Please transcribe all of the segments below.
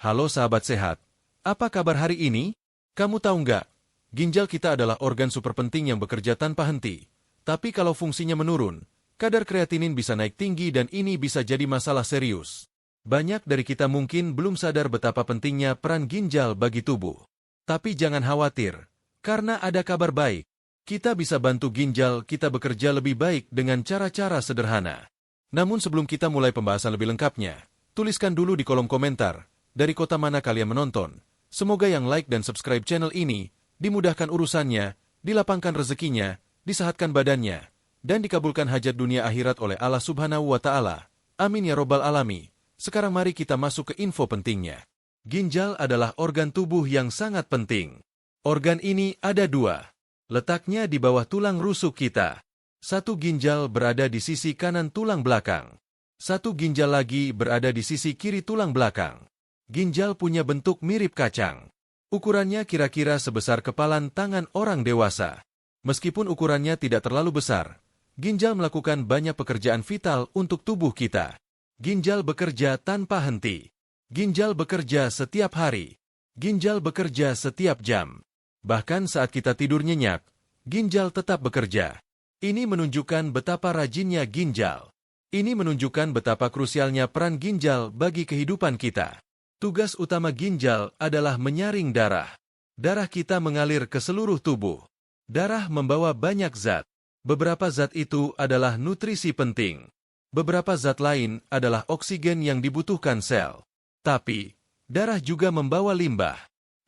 Halo sahabat sehat, apa kabar hari ini? Kamu tahu nggak? Ginjal kita adalah organ super penting yang bekerja tanpa henti. Tapi kalau fungsinya menurun, kadar kreatinin bisa naik tinggi dan ini bisa jadi masalah serius. Banyak dari kita mungkin belum sadar betapa pentingnya peran ginjal bagi tubuh. Tapi jangan khawatir, karena ada kabar baik. Kita bisa bantu ginjal kita bekerja lebih baik dengan cara-cara sederhana. Namun sebelum kita mulai pembahasan lebih lengkapnya, tuliskan dulu di kolom komentar, dari kota mana kalian menonton. Semoga yang like dan subscribe channel ini, dimudahkan urusannya, dilapangkan rezekinya, disehatkan badannya, dan dikabulkan hajat dunia akhirat oleh Allah Subhanahu wa Ta'ala. Amin ya Robbal Alami. Sekarang mari kita masuk ke info pentingnya. Ginjal adalah organ tubuh yang sangat penting. Organ ini ada dua. Letaknya di bawah tulang rusuk kita. Satu ginjal berada di sisi kanan tulang belakang. Satu ginjal lagi berada di sisi kiri tulang belakang. Ginjal punya bentuk mirip kacang. Ukurannya kira-kira sebesar kepalan tangan orang dewasa. Meskipun ukurannya tidak terlalu besar, ginjal melakukan banyak pekerjaan vital untuk tubuh kita. Ginjal bekerja tanpa henti. Ginjal bekerja setiap hari. Ginjal bekerja setiap jam. Bahkan saat kita tidur nyenyak, ginjal tetap bekerja. Ini menunjukkan betapa rajinnya ginjal. Ini menunjukkan betapa krusialnya peran ginjal bagi kehidupan kita. Tugas utama ginjal adalah menyaring darah. Darah kita mengalir ke seluruh tubuh. Darah membawa banyak zat. Beberapa zat itu adalah nutrisi penting. Beberapa zat lain adalah oksigen yang dibutuhkan sel. Tapi, darah juga membawa limbah.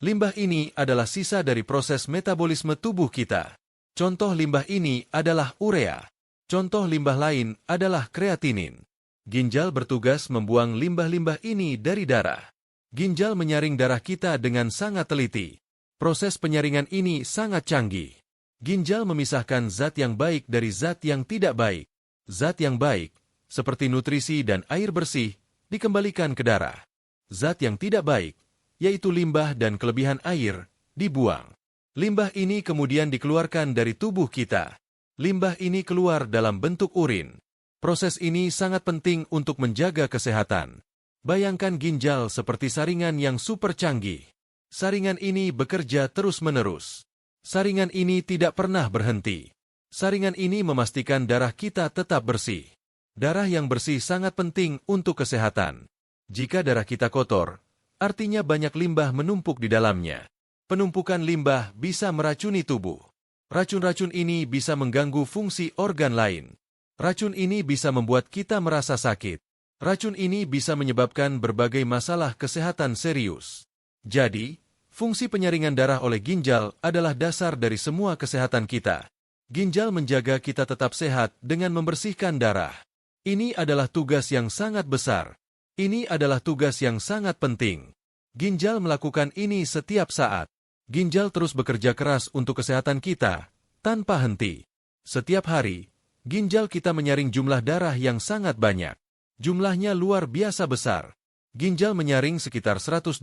Limbah ini adalah sisa dari proses metabolisme tubuh kita. Contoh limbah ini adalah urea. Contoh limbah lain adalah kreatinin. Ginjal bertugas membuang limbah-limbah ini dari darah. Ginjal menyaring darah kita dengan sangat teliti. Proses penyaringan ini sangat canggih. Ginjal memisahkan zat yang baik dari zat yang tidak baik. Zat yang baik, seperti nutrisi dan air bersih, dikembalikan ke darah. Zat yang tidak baik, yaitu limbah dan kelebihan air, dibuang. Limbah ini kemudian dikeluarkan dari tubuh kita. Limbah ini keluar dalam bentuk urin. Proses ini sangat penting untuk menjaga kesehatan. Bayangkan ginjal seperti saringan yang super canggih. Saringan ini bekerja terus-menerus. Saringan ini tidak pernah berhenti. Saringan ini memastikan darah kita tetap bersih. Darah yang bersih sangat penting untuk kesehatan. Jika darah kita kotor, artinya banyak limbah menumpuk di dalamnya. Penumpukan limbah bisa meracuni tubuh. Racun-racun ini bisa mengganggu fungsi organ lain. Racun ini bisa membuat kita merasa sakit. Racun ini bisa menyebabkan berbagai masalah kesehatan serius. Jadi, fungsi penyaringan darah oleh ginjal adalah dasar dari semua kesehatan kita. Ginjal menjaga kita tetap sehat dengan membersihkan darah. Ini adalah tugas yang sangat besar. Ini adalah tugas yang sangat penting. Ginjal melakukan ini setiap saat. Ginjal terus bekerja keras untuk kesehatan kita, tanpa henti. Setiap hari, ginjal kita menyaring jumlah darah yang sangat banyak. Jumlahnya luar biasa besar. Ginjal menyaring sekitar 120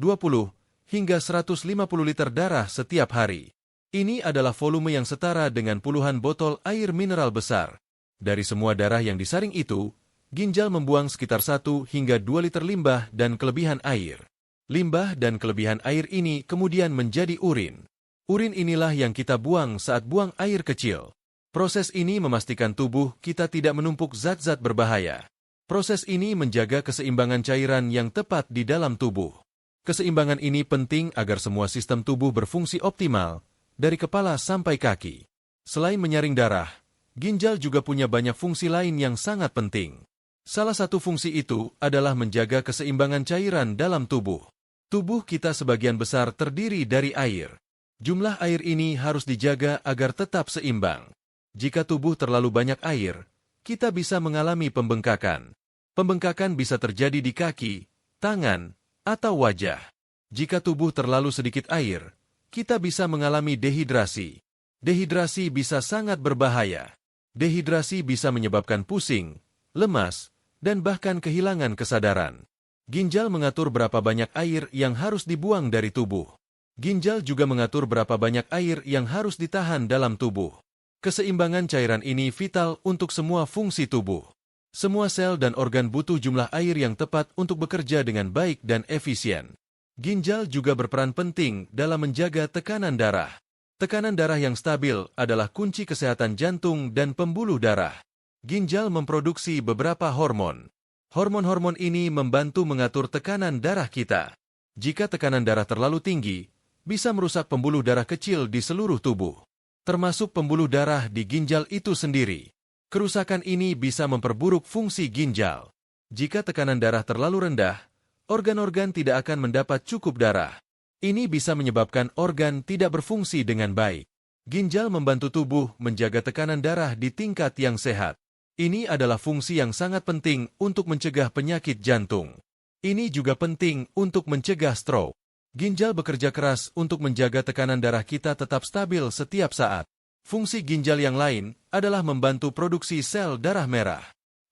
hingga 150 liter darah setiap hari. Ini adalah volume yang setara dengan puluhan botol air mineral besar. Dari semua darah yang disaring itu, ginjal membuang sekitar 1 hingga 2 liter limbah dan kelebihan air. Limbah dan kelebihan air ini kemudian menjadi urin. Urin inilah yang kita buang saat buang air kecil. Proses ini memastikan tubuh kita tidak menumpuk zat-zat berbahaya. Proses ini menjaga keseimbangan cairan yang tepat di dalam tubuh. Keseimbangan ini penting agar semua sistem tubuh berfungsi optimal, dari kepala sampai kaki. Selain menyaring darah, ginjal juga punya banyak fungsi lain yang sangat penting. Salah satu fungsi itu adalah menjaga keseimbangan cairan dalam tubuh. Tubuh kita sebagian besar terdiri dari air. Jumlah air ini harus dijaga agar tetap seimbang. Jika tubuh terlalu banyak air, kita bisa mengalami pembengkakan. Pembengkakan bisa terjadi di kaki, tangan, atau wajah. Jika tubuh terlalu sedikit air, kita bisa mengalami dehidrasi. Dehidrasi bisa sangat berbahaya. Dehidrasi bisa menyebabkan pusing, lemas, dan bahkan kehilangan kesadaran. Ginjal mengatur berapa banyak air yang harus dibuang dari tubuh. Ginjal juga mengatur berapa banyak air yang harus ditahan dalam tubuh. Keseimbangan cairan ini vital untuk semua fungsi tubuh. Semua sel dan organ butuh jumlah air yang tepat untuk bekerja dengan baik dan efisien. Ginjal juga berperan penting dalam menjaga tekanan darah. Tekanan darah yang stabil adalah kunci kesehatan jantung dan pembuluh darah. Ginjal memproduksi beberapa hormon. Hormon-hormon ini membantu mengatur tekanan darah kita. Jika tekanan darah terlalu tinggi, bisa merusak pembuluh darah kecil di seluruh tubuh, termasuk pembuluh darah di ginjal itu sendiri. Kerusakan ini bisa memperburuk fungsi ginjal. Jika tekanan darah terlalu rendah, organ-organ tidak akan mendapat cukup darah. Ini bisa menyebabkan organ tidak berfungsi dengan baik. Ginjal membantu tubuh menjaga tekanan darah di tingkat yang sehat. Ini adalah fungsi yang sangat penting untuk mencegah penyakit jantung. Ini juga penting untuk mencegah stroke. Ginjal bekerja keras untuk menjaga tekanan darah kita tetap stabil setiap saat. Fungsi ginjal yang lain adalah membantu produksi sel darah merah.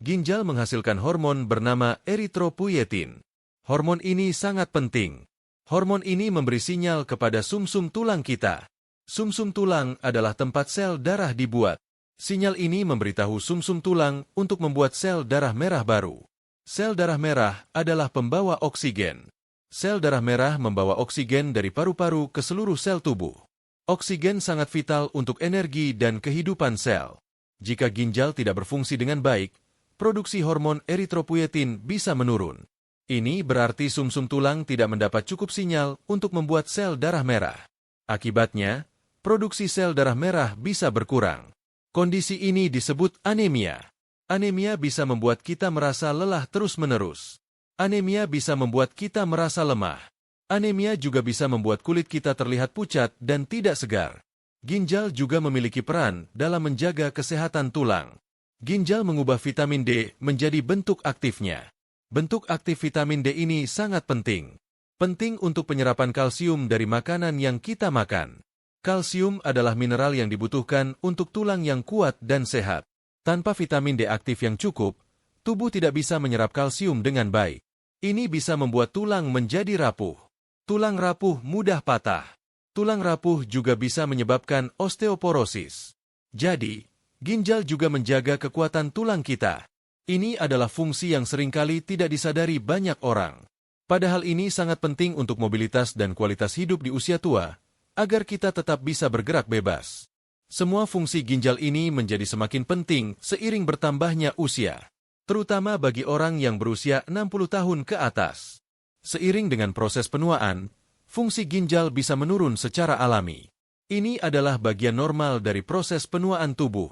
Ginjal menghasilkan hormon bernama eritropoietin. Hormon ini sangat penting. Hormon ini memberi sinyal kepada sumsum tulang kita. Sumsum tulang adalah tempat sel darah dibuat. Sinyal ini memberitahu sumsum tulang untuk membuat sel darah merah baru. Sel darah merah adalah pembawa oksigen. Sel darah merah membawa oksigen dari paru-paru ke seluruh sel tubuh. Oksigen sangat vital untuk energi dan kehidupan sel. Jika ginjal tidak berfungsi dengan baik, produksi hormon eritropoietin bisa menurun. Ini berarti sumsum tulang tidak mendapat cukup sinyal untuk membuat sel darah merah. Akibatnya, produksi sel darah merah bisa berkurang. Kondisi ini disebut anemia. Anemia bisa membuat kita merasa lelah terus-menerus. Anemia bisa membuat kita merasa lemah. Anemia juga bisa membuat kulit kita terlihat pucat dan tidak segar. Ginjal juga memiliki peran dalam menjaga kesehatan tulang. Ginjal mengubah vitamin D menjadi bentuk aktifnya. Bentuk aktif vitamin D ini sangat penting. Penting untuk penyerapan kalsium dari makanan yang kita makan. Kalsium adalah mineral yang dibutuhkan untuk tulang yang kuat dan sehat. Tanpa vitamin D aktif yang cukup, tubuh tidak bisa menyerap kalsium dengan baik. Ini bisa membuat tulang menjadi rapuh. Tulang rapuh mudah patah. Tulang rapuh juga bisa menyebabkan osteoporosis. Jadi, ginjal juga menjaga kekuatan tulang kita. Ini adalah fungsi yang seringkali tidak disadari banyak orang. Padahal ini sangat penting untuk mobilitas dan kualitas hidup di usia tua, agar kita tetap bisa bergerak bebas. Semua fungsi ginjal ini menjadi semakin penting seiring bertambahnya usia, terutama bagi orang yang berusia 60 tahun ke atas. Seiring dengan proses penuaan, fungsi ginjal bisa menurun secara alami. Ini adalah bagian normal dari proses penuaan tubuh.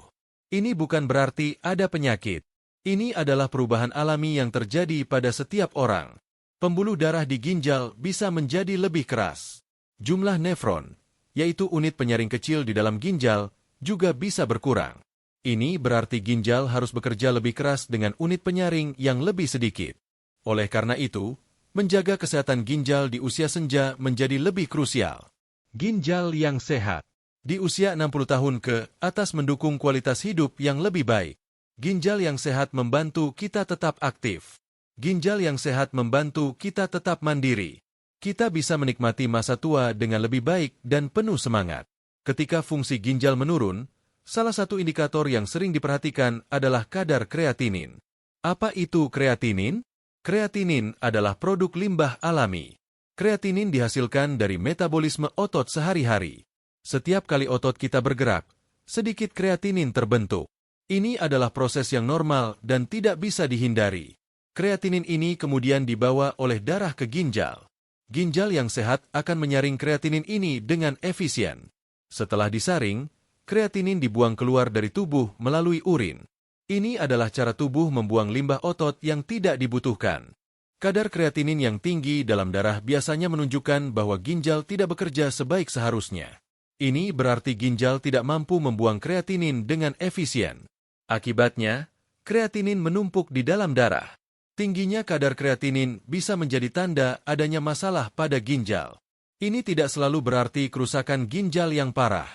Ini bukan berarti ada penyakit. Ini adalah perubahan alami yang terjadi pada setiap orang. Pembuluh darah di ginjal bisa menjadi lebih keras. Jumlah nefron, yaitu unit penyaring kecil di dalam ginjal, juga bisa berkurang. Ini berarti ginjal harus bekerja lebih keras dengan unit penyaring yang lebih sedikit. Oleh karena itu, menjaga kesehatan ginjal di usia senja menjadi lebih krusial. Ginjal yang sehat. Di usia 60 tahun ke atas mendukung kualitas hidup yang lebih baik. Ginjal yang sehat membantu kita tetap aktif. Ginjal yang sehat membantu kita tetap mandiri. Kita bisa menikmati masa tua dengan lebih baik dan penuh semangat. Ketika fungsi ginjal menurun, salah satu indikator yang sering diperhatikan adalah kadar kreatinin. Apa itu kreatinin? Kreatinin adalah produk limbah alami. Kreatinin dihasilkan dari metabolisme otot sehari-hari. Setiap kali otot kita bergerak, sedikit kreatinin terbentuk. Ini adalah proses yang normal dan tidak bisa dihindari. Kreatinin ini kemudian dibawa oleh darah ke ginjal. Ginjal yang sehat akan menyaring kreatinin ini dengan efisien. Setelah disaring, kreatinin dibuang keluar dari tubuh melalui urin. Ini adalah cara tubuh membuang limbah otot yang tidak dibutuhkan. Kadar kreatinin yang tinggi dalam darah biasanya menunjukkan bahwa ginjal tidak bekerja sebaik seharusnya. Ini berarti ginjal tidak mampu membuang kreatinin dengan efisien. Akibatnya, kreatinin menumpuk di dalam darah. Tingginya kadar kreatinin bisa menjadi tanda adanya masalah pada ginjal. Ini tidak selalu berarti kerusakan ginjal yang parah.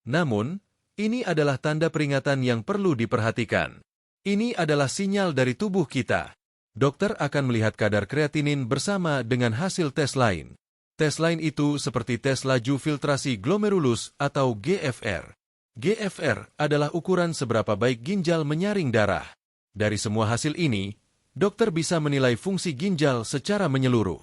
Namun, ini adalah tanda peringatan yang perlu diperhatikan. Ini adalah sinyal dari tubuh kita. Dokter akan melihat kadar kreatinin bersama dengan hasil tes lain. Tes lain itu seperti tes laju filtrasi glomerulus atau GFR. GFR adalah ukuran seberapa baik ginjal menyaring darah. Dari semua hasil ini, dokter bisa menilai fungsi ginjal secara menyeluruh.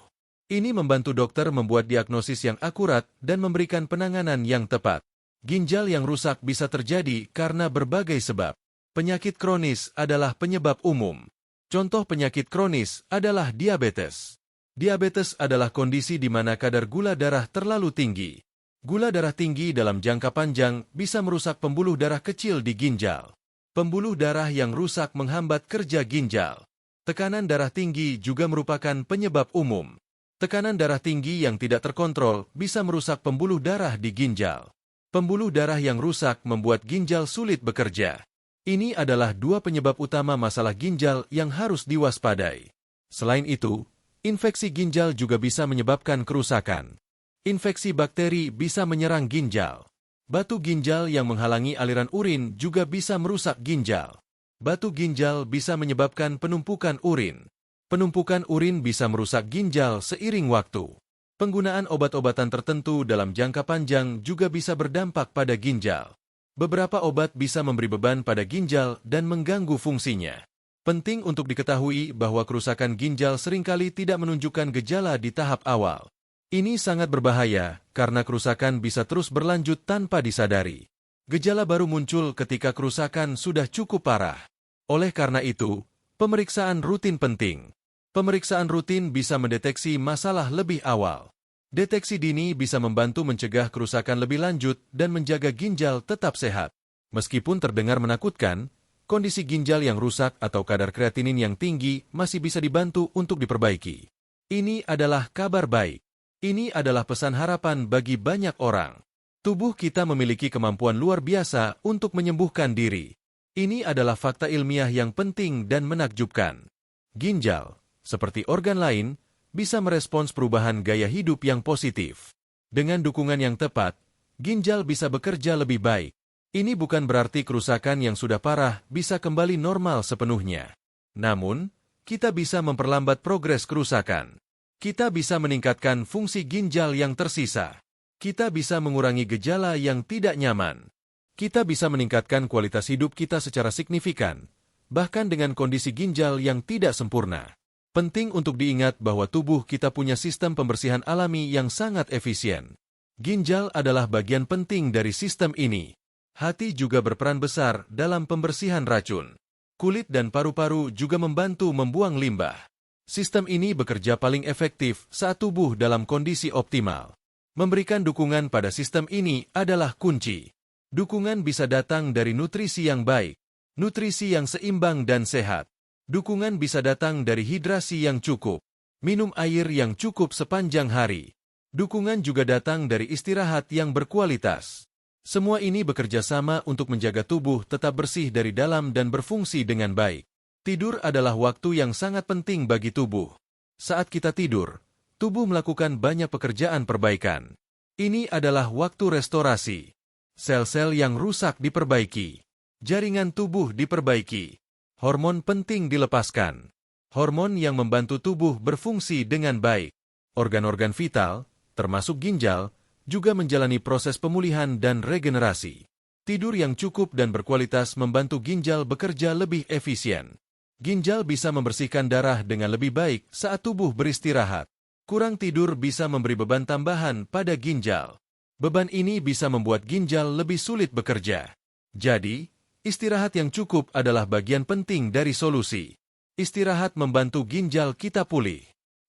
Ini membantu dokter membuat diagnosis yang akurat dan memberikan penanganan yang tepat. Ginjal yang rusak bisa terjadi karena berbagai sebab. Penyakit kronis adalah penyebab umum. Contoh penyakit kronis adalah diabetes. Diabetes adalah kondisi di mana kadar gula darah terlalu tinggi. Gula darah tinggi dalam jangka panjang bisa merusak pembuluh darah kecil di ginjal. Pembuluh darah yang rusak menghambat kerja ginjal. Tekanan darah tinggi juga merupakan penyebab umum. Tekanan darah tinggi yang tidak terkontrol bisa merusak pembuluh darah di ginjal. Pembuluh darah yang rusak membuat ginjal sulit bekerja. Ini adalah dua penyebab utama masalah ginjal yang harus diwaspadai. Selain itu, infeksi ginjal juga bisa menyebabkan kerusakan. Infeksi bakteri bisa menyerang ginjal. Batu ginjal yang menghalangi aliran urin juga bisa merusak ginjal. Batu ginjal bisa menyebabkan penumpukan urin. Penumpukan urin bisa merusak ginjal seiring waktu. Penggunaan obat-obatan tertentu dalam jangka panjang juga bisa berdampak pada ginjal. Beberapa obat bisa memberi beban pada ginjal dan mengganggu fungsinya. Penting untuk diketahui bahwa kerusakan ginjal seringkali tidak menunjukkan gejala di tahap awal. Ini sangat berbahaya karena kerusakan bisa terus berlanjut tanpa disadari. Gejala baru muncul ketika kerusakan sudah cukup parah. Oleh karena itu, pemeriksaan rutin penting. Pemeriksaan rutin bisa mendeteksi masalah lebih awal. Deteksi dini bisa membantu mencegah kerusakan lebih lanjut dan menjaga ginjal tetap sehat. Meskipun terdengar menakutkan, kondisi ginjal yang rusak atau kadar kreatinin yang tinggi masih bisa dibantu untuk diperbaiki. Ini adalah kabar baik. Ini adalah pesan harapan bagi banyak orang. Tubuh kita memiliki kemampuan luar biasa untuk menyembuhkan diri. Ini adalah fakta ilmiah yang penting dan menakjubkan. Ginjal, seperti organ lain, bisa merespons perubahan gaya hidup yang positif. Dengan dukungan yang tepat, ginjal bisa bekerja lebih baik. Ini bukan berarti kerusakan yang sudah parah bisa kembali normal sepenuhnya. Namun, kita bisa memperlambat progres kerusakan. Kita bisa meningkatkan fungsi ginjal yang tersisa. Kita bisa mengurangi gejala yang tidak nyaman. Kita bisa meningkatkan kualitas hidup kita secara signifikan, bahkan dengan kondisi ginjal yang tidak sempurna. Penting untuk diingat bahwa tubuh kita punya sistem pembersihan alami yang sangat efisien. Ginjal adalah bagian penting dari sistem ini. Hati juga berperan besar dalam pembersihan racun. Kulit dan paru-paru juga membantu membuang limbah. Sistem ini bekerja paling efektif saat tubuh dalam kondisi optimal. Memberikan dukungan pada sistem ini adalah kunci. Dukungan bisa datang dari nutrisi yang baik, nutrisi yang seimbang dan sehat. Dukungan bisa datang dari hidrasi yang cukup, minum air yang cukup sepanjang hari. Dukungan juga datang dari istirahat yang berkualitas. Semua ini bekerja sama untuk menjaga tubuh tetap bersih dari dalam dan berfungsi dengan baik. Tidur adalah waktu yang sangat penting bagi tubuh. Saat kita tidur, tubuh melakukan banyak pekerjaan perbaikan. Ini adalah waktu restorasi. Sel-sel yang rusak diperbaiki. Jaringan tubuh diperbaiki. Hormon penting dilepaskan. Hormon yang membantu tubuh berfungsi dengan baik. Organ-organ vital, termasuk ginjal, juga menjalani proses pemulihan dan regenerasi. Tidur yang cukup dan berkualitas membantu ginjal bekerja lebih efisien. Ginjal bisa membersihkan darah dengan lebih baik saat tubuh beristirahat. Kurang tidur bisa memberi beban tambahan pada ginjal. Beban ini bisa membuat ginjal lebih sulit bekerja. Jadi, istirahat yang cukup adalah bagian penting dari solusi. Istirahat membantu ginjal kita pulih.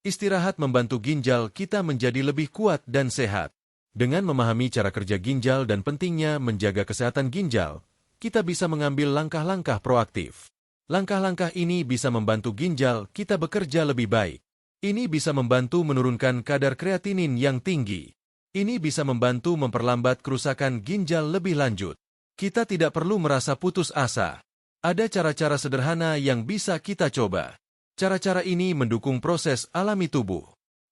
Istirahat membantu ginjal kita menjadi lebih kuat dan sehat. Dengan memahami cara kerja ginjal dan pentingnya menjaga kesehatan ginjal, kita bisa mengambil langkah-langkah proaktif. Langkah-langkah ini bisa membantu ginjal kita bekerja lebih baik. Ini bisa membantu menurunkan kadar kreatinin yang tinggi. Ini bisa membantu memperlambat kerusakan ginjal lebih lanjut. Kita tidak perlu merasa putus asa. Ada cara-cara sederhana yang bisa kita coba. Cara-cara ini mendukung proses alami tubuh.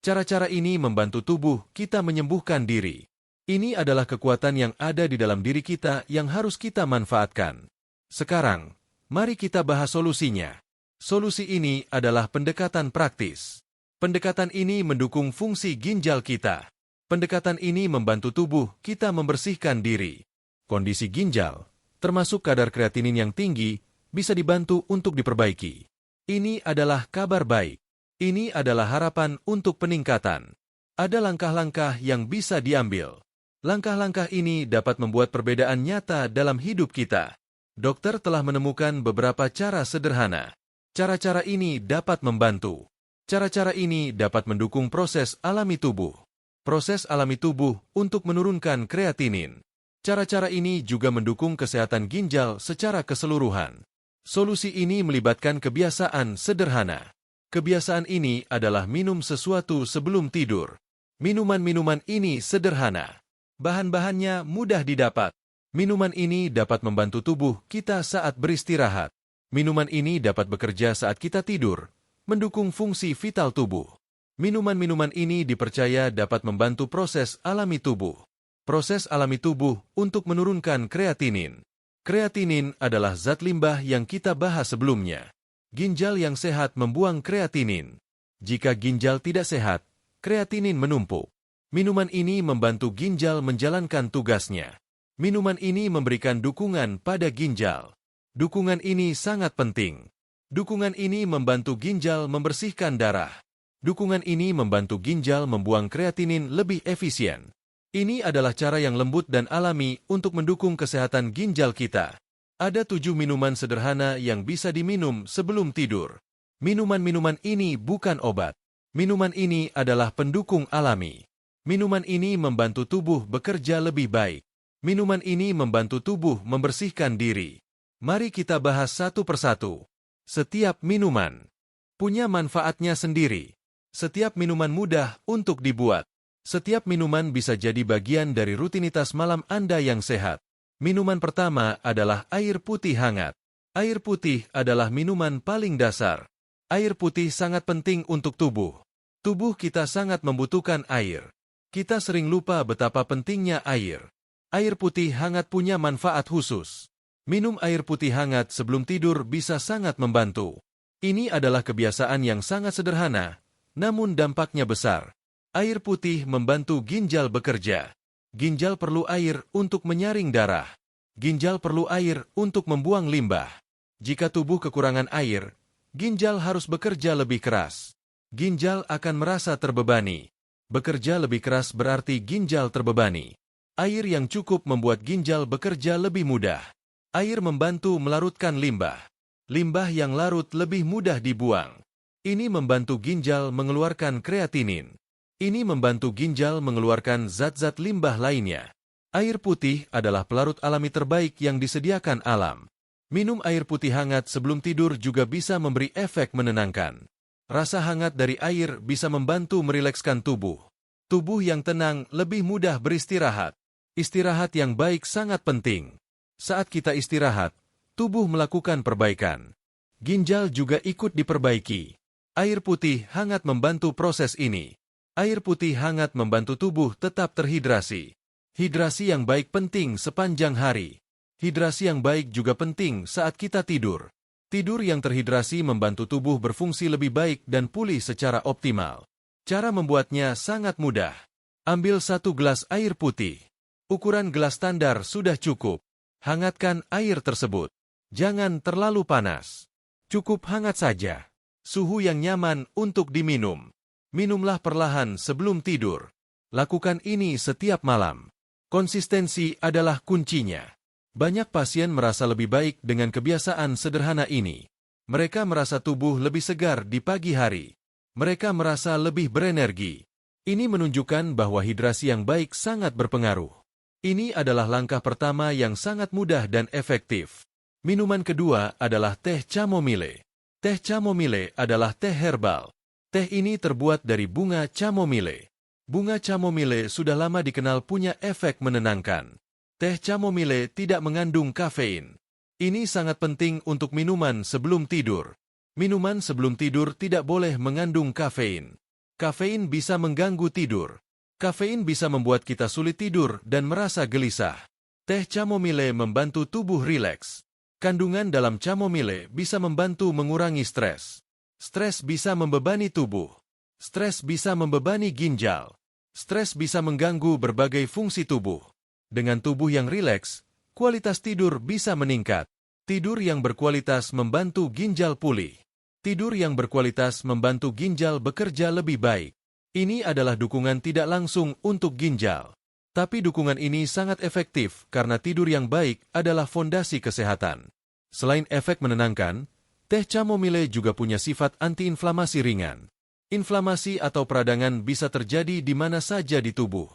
Cara-cara ini membantu tubuh kita menyembuhkan diri. Ini adalah kekuatan yang ada di dalam diri kita yang harus kita manfaatkan. Sekarang, mari kita bahas solusinya. Solusi ini adalah pendekatan praktis. Pendekatan ini mendukung fungsi ginjal kita. Pendekatan ini membantu tubuh kita membersihkan diri. Kondisi ginjal, termasuk kadar kreatinin yang tinggi, bisa dibantu untuk diperbaiki. Ini adalah kabar baik. Ini adalah harapan untuk peningkatan. Ada langkah-langkah yang bisa diambil. Langkah-langkah ini dapat membuat perbedaan nyata dalam hidup kita. Dokter telah menemukan beberapa cara sederhana. Cara-cara ini dapat membantu. Cara-cara ini dapat mendukung proses alami tubuh. Proses alami tubuh untuk menurunkan kreatinin. Cara-cara ini juga mendukung kesehatan ginjal secara keseluruhan. Solusi ini melibatkan kebiasaan sederhana. Kebiasaan ini adalah minum sesuatu sebelum tidur. Minuman-minuman ini sederhana. Bahan-bahannya mudah didapat. Minuman ini dapat membantu tubuh kita saat beristirahat. Minuman ini dapat bekerja saat kita tidur, mendukung fungsi vital tubuh. Minuman-minuman ini dipercaya dapat membantu proses alami tubuh. Proses alami tubuh untuk menurunkan kreatinin. Kreatinin adalah zat limbah yang kita bahas sebelumnya. Ginjal yang sehat membuang kreatinin. Jika ginjal tidak sehat, kreatinin menumpuk. Minuman ini membantu ginjal menjalankan tugasnya. Minuman ini memberikan dukungan pada ginjal. Dukungan ini sangat penting. Dukungan ini membantu ginjal membersihkan darah. Dukungan ini membantu ginjal membuang kreatinin lebih efisien. Ini adalah cara yang lembut dan alami untuk mendukung kesehatan ginjal kita. Ada 7 minuman sederhana yang bisa diminum sebelum tidur. Minuman-minuman ini bukan obat. Minuman ini adalah pendukung alami. Minuman ini membantu tubuh bekerja lebih baik. Minuman ini membantu tubuh membersihkan diri. Mari kita bahas satu persatu. Setiap minuman punya manfaatnya sendiri. Setiap minuman mudah untuk dibuat. Setiap minuman bisa jadi bagian dari rutinitas malam Anda yang sehat. Minuman pertama adalah air putih hangat. Air putih adalah minuman paling dasar. Air putih sangat penting untuk tubuh. Tubuh kita sangat membutuhkan air. Kita sering lupa betapa pentingnya air. Air putih hangat punya manfaat khusus. Minum air putih hangat sebelum tidur bisa sangat membantu. Ini adalah kebiasaan yang sangat sederhana, namun dampaknya besar. Air putih membantu ginjal bekerja. Ginjal perlu air untuk menyaring darah. Ginjal perlu air untuk membuang limbah. Jika tubuh kekurangan air, ginjal harus bekerja lebih keras. Ginjal akan merasa terbebani. Bekerja lebih keras berarti ginjal terbebani. Air yang cukup membuat ginjal bekerja lebih mudah. Air membantu melarutkan limbah. Limbah yang larut lebih mudah dibuang. Ini membantu ginjal mengeluarkan kreatinin. Ini membantu ginjal mengeluarkan zat-zat limbah lainnya. Air putih adalah pelarut alami terbaik yang disediakan alam. Minum air putih hangat sebelum tidur juga bisa memberi efek menenangkan. Rasa hangat dari air bisa membantu merilekskan tubuh. Tubuh yang tenang lebih mudah beristirahat. Istirahat yang baik sangat penting. Saat kita istirahat, tubuh melakukan perbaikan. Ginjal juga ikut diperbaiki. Air putih hangat membantu proses ini. Air putih hangat membantu tubuh tetap terhidrasi. Hidrasi yang baik penting sepanjang hari. Hidrasi yang baik juga penting saat kita tidur. Tidur yang terhidrasi membantu tubuh berfungsi lebih baik dan pulih secara optimal. Cara membuatnya sangat mudah. Ambil 1 gelas air putih. Ukuran gelas standar sudah cukup. Hangatkan air tersebut. Jangan terlalu panas. Cukup hangat saja. Suhu yang nyaman untuk diminum. Minumlah perlahan sebelum tidur. Lakukan ini setiap malam. Konsistensi adalah kuncinya. Banyak pasien merasa lebih baik dengan kebiasaan sederhana ini. Mereka merasa tubuh lebih segar di pagi hari. Mereka merasa lebih berenergi. Ini menunjukkan bahwa hidrasi yang baik sangat berpengaruh. Ini adalah langkah pertama yang sangat mudah dan efektif. Minuman kedua adalah teh chamomile. Teh chamomile adalah teh herbal. Teh ini terbuat dari bunga chamomile. Bunga chamomile sudah lama dikenal punya efek menenangkan. Teh chamomile tidak mengandung kafein. Ini sangat penting untuk minuman sebelum tidur. Minuman sebelum tidur tidak boleh mengandung kafein. Kafein bisa mengganggu tidur. Kafein bisa membuat kita sulit tidur dan merasa gelisah. Teh chamomile membantu tubuh rileks. Kandungan dalam chamomile bisa membantu mengurangi stres. Stres bisa membebani tubuh. Stres bisa membebani ginjal. Stres bisa mengganggu berbagai fungsi tubuh. Dengan tubuh yang rileks, kualitas tidur bisa meningkat. Tidur yang berkualitas membantu ginjal pulih. Tidur yang berkualitas membantu ginjal bekerja lebih baik. Ini adalah dukungan tidak langsung untuk ginjal. Tapi dukungan ini sangat efektif karena tidur yang baik adalah fondasi kesehatan. Selain efek menenangkan, teh chamomile juga punya sifat antiinflamasi ringan. Inflamasi atau peradangan bisa terjadi di mana saja di tubuh.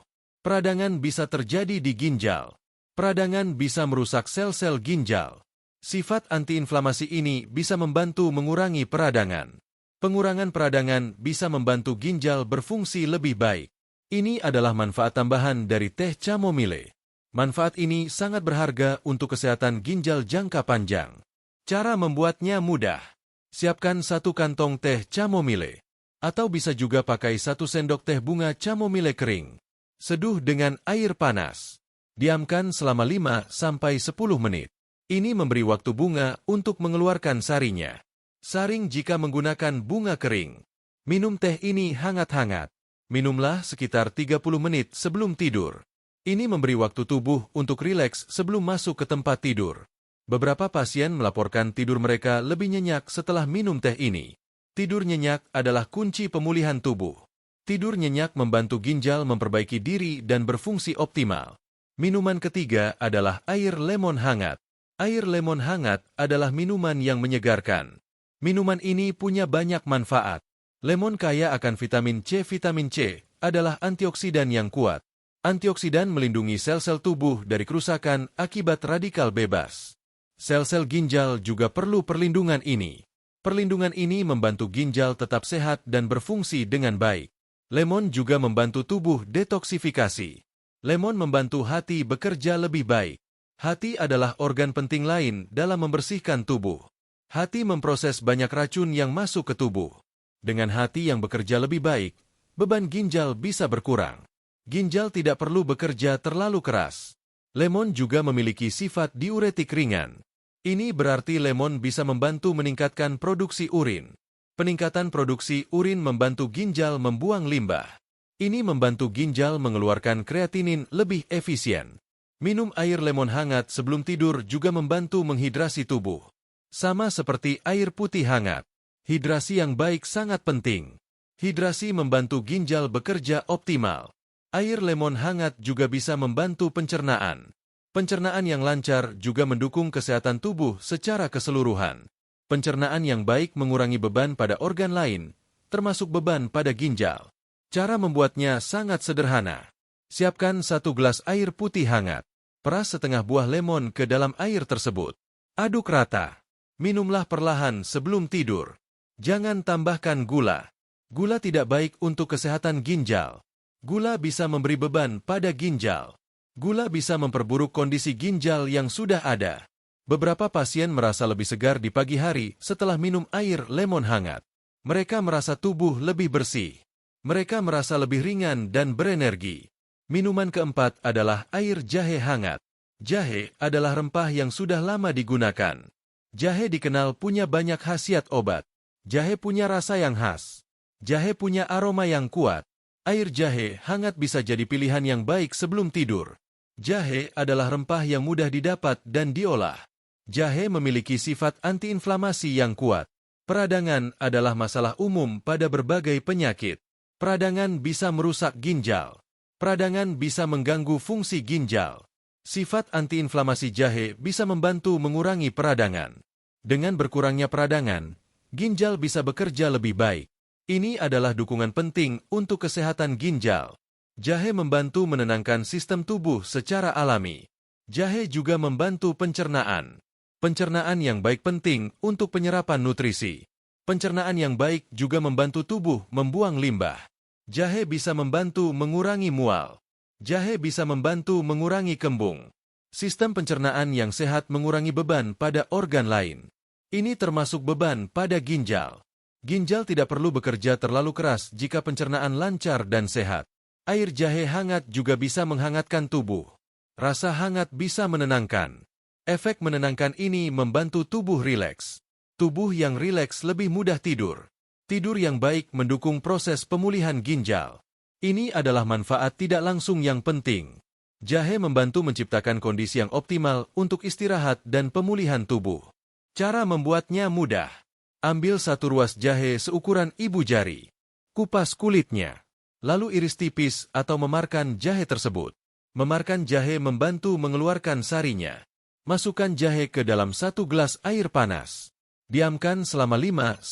Peradangan bisa terjadi di ginjal. Peradangan bisa merusak sel-sel ginjal. Sifat antiinflamasi ini bisa membantu mengurangi peradangan. Pengurangan peradangan bisa membantu ginjal berfungsi lebih baik. Ini adalah manfaat tambahan dari teh chamomile. Manfaat ini sangat berharga untuk kesehatan ginjal jangka panjang. Cara membuatnya mudah. Siapkan 1 kantong teh chamomile. Atau bisa juga pakai 1 sendok teh bunga chamomile kering. Seduh dengan air panas. Diamkan selama 5-10 menit. Ini memberi waktu bunga untuk mengeluarkan sarinya. Saring jika menggunakan bunga kering. Minum teh ini hangat-hangat. Minumlah sekitar 30 menit sebelum tidur. Ini memberi waktu tubuh untuk rileks sebelum masuk ke tempat tidur. Beberapa pasien melaporkan tidur mereka lebih nyenyak setelah minum teh ini. Tidur nyenyak adalah kunci pemulihan tubuh. Tidur nyenyak membantu ginjal memperbaiki diri dan berfungsi optimal. Minuman ketiga adalah air lemon hangat. Air lemon hangat adalah minuman yang menyegarkan. Minuman ini punya banyak manfaat. Lemon kaya akan vitamin C. Vitamin C adalah antioksidan yang kuat. Antioksidan melindungi sel-sel tubuh dari kerusakan akibat radikal bebas. Sel-sel ginjal juga perlu perlindungan ini. Perlindungan ini membantu ginjal tetap sehat dan berfungsi dengan baik. Lemon juga membantu tubuh detoksifikasi. Lemon membantu hati bekerja lebih baik. Hati adalah organ penting lain dalam membersihkan tubuh. Hati memproses banyak racun yang masuk ke tubuh. Dengan hati yang bekerja lebih baik, beban ginjal bisa berkurang. Ginjal tidak perlu bekerja terlalu keras. Lemon juga memiliki sifat diuretik ringan. Ini berarti lemon bisa membantu meningkatkan produksi urin. Peningkatan produksi urin membantu ginjal membuang limbah. Ini membantu ginjal mengeluarkan kreatinin lebih efisien. Minum air lemon hangat sebelum tidur juga membantu menghidrasi tubuh. Sama seperti air putih hangat. Hidrasi yang baik sangat penting. Hidrasi membantu ginjal bekerja optimal. Air lemon hangat juga bisa membantu pencernaan. Pencernaan yang lancar juga mendukung kesehatan tubuh secara keseluruhan. Pencernaan yang baik mengurangi beban pada organ lain, termasuk beban pada ginjal. Cara membuatnya sangat sederhana. Siapkan 1 gelas air putih hangat. Peras setengah buah lemon ke dalam air tersebut. Aduk rata. Minumlah perlahan sebelum tidur. Jangan tambahkan gula. Gula tidak baik untuk kesehatan ginjal. Gula bisa memberi beban pada ginjal. Gula bisa memperburuk kondisi ginjal yang sudah ada. Beberapa pasien merasa lebih segar di pagi hari setelah minum air lemon hangat. Mereka merasa tubuh lebih bersih. Mereka merasa lebih ringan dan berenergi. Minuman keempat adalah air jahe hangat. Jahe adalah rempah yang sudah lama digunakan. Jahe dikenal punya banyak khasiat obat. Jahe punya rasa yang khas. Jahe punya aroma yang kuat. Air jahe hangat bisa jadi pilihan yang baik sebelum tidur. Jahe adalah rempah yang mudah didapat dan diolah. Jahe memiliki sifat antiinflamasi yang kuat. Peradangan adalah masalah umum pada berbagai penyakit. Peradangan bisa merusak ginjal. Peradangan bisa mengganggu fungsi ginjal. Sifat antiinflamasi jahe bisa membantu mengurangi peradangan. Dengan berkurangnya peradangan, ginjal bisa bekerja lebih baik. Ini adalah dukungan penting untuk kesehatan ginjal. Jahe membantu menenangkan sistem tubuh secara alami. Jahe juga membantu pencernaan. Pencernaan yang baik penting untuk penyerapan nutrisi. Pencernaan yang baik juga membantu tubuh membuang limbah. Jahe bisa membantu mengurangi mual. Jahe bisa membantu mengurangi kembung. Sistem pencernaan yang sehat mengurangi beban pada organ lain. Ini termasuk beban pada ginjal. Ginjal tidak perlu bekerja terlalu keras jika pencernaan lancar dan sehat. Air jahe hangat juga bisa menghangatkan tubuh. Rasa hangat bisa menenangkan. Efek menenangkan ini membantu tubuh rileks. Tubuh yang rileks lebih mudah tidur. Tidur yang baik mendukung proses pemulihan ginjal. Ini adalah manfaat tidak langsung yang penting. Jahe membantu menciptakan kondisi yang optimal untuk istirahat dan pemulihan tubuh. Cara membuatnya mudah. Ambil satu ruas jahe seukuran ibu jari. Kupas kulitnya. Lalu iris tipis atau memarkan jahe tersebut. Memarkan jahe membantu mengeluarkan sarinya. Masukkan jahe ke dalam 1 gelas air panas. Diamkan selama 5-10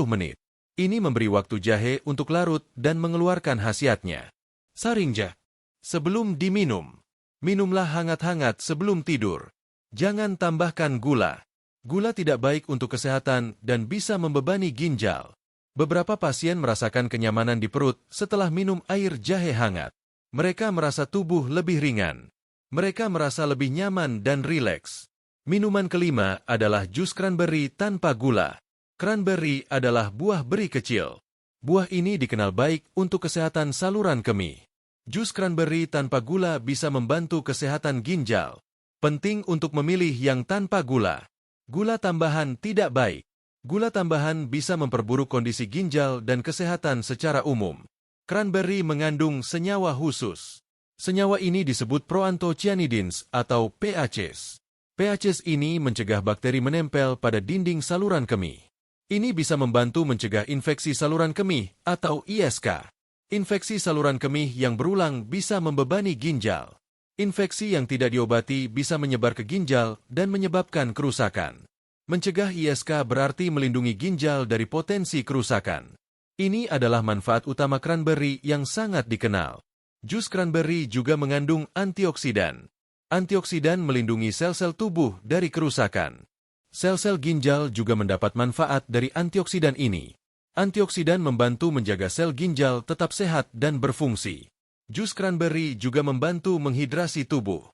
menit. Ini memberi waktu jahe untuk larut dan mengeluarkan khasiatnya. Saring jahe. Sebelum diminum. Minumlah hangat-hangat sebelum tidur. Jangan tambahkan gula. Gula tidak baik untuk kesehatan dan bisa membebani ginjal. Beberapa pasien merasakan kenyamanan di perut setelah minum air jahe hangat. Mereka merasa tubuh lebih ringan. Mereka merasa lebih nyaman dan rileks. Minuman kelima adalah jus cranberry tanpa gula. Cranberry adalah buah beri kecil. Buah ini dikenal baik untuk kesehatan saluran kemih. Jus cranberry tanpa gula bisa membantu kesehatan ginjal. Penting untuk memilih yang tanpa gula. Gula tambahan tidak baik. Gula tambahan bisa memperburuk kondisi ginjal dan kesehatan secara umum. Cranberry mengandung senyawa khusus. Senyawa ini disebut proanthocyanidins atau PACs. PACs ini mencegah bakteri menempel pada dinding saluran kemih. Ini bisa membantu mencegah infeksi saluran kemih atau ISK. Infeksi saluran kemih yang berulang bisa membebani ginjal. Infeksi yang tidak diobati bisa menyebar ke ginjal dan menyebabkan kerusakan. Mencegah ISK berarti melindungi ginjal dari potensi kerusakan. Ini adalah manfaat utama cranberry yang sangat dikenal. Jus cranberry juga mengandung antioksidan. Antioksidan melindungi sel-sel tubuh dari kerusakan. Sel-sel ginjal juga mendapat manfaat dari antioksidan ini. Antioksidan membantu menjaga sel ginjal tetap sehat dan berfungsi. Jus cranberry juga membantu menghidrasi tubuh.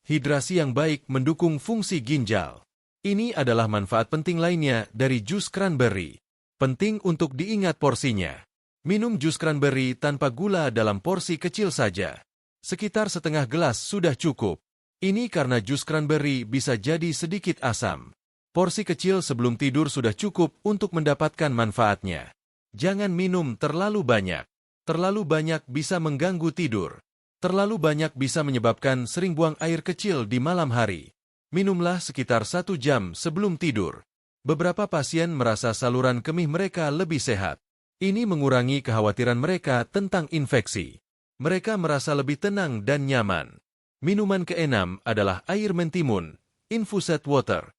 Hidrasi yang baik mendukung fungsi ginjal. Ini adalah manfaat penting lainnya dari jus cranberry. Penting untuk diingat porsinya. Minum jus cranberry tanpa gula dalam porsi kecil saja. Sekitar setengah gelas sudah cukup. Ini karena jus cranberry bisa jadi sedikit asam. Porsi kecil sebelum tidur sudah cukup untuk mendapatkan manfaatnya. Jangan minum terlalu banyak. Terlalu banyak bisa mengganggu tidur. Terlalu banyak bisa menyebabkan sering buang air kecil di malam hari. Minumlah sekitar 1 jam sebelum tidur. Beberapa pasien merasa saluran kemih mereka lebih sehat. Ini mengurangi kekhawatiran mereka tentang infeksi. Mereka merasa lebih tenang dan nyaman. Minuman keenam adalah air mentimun, infused water.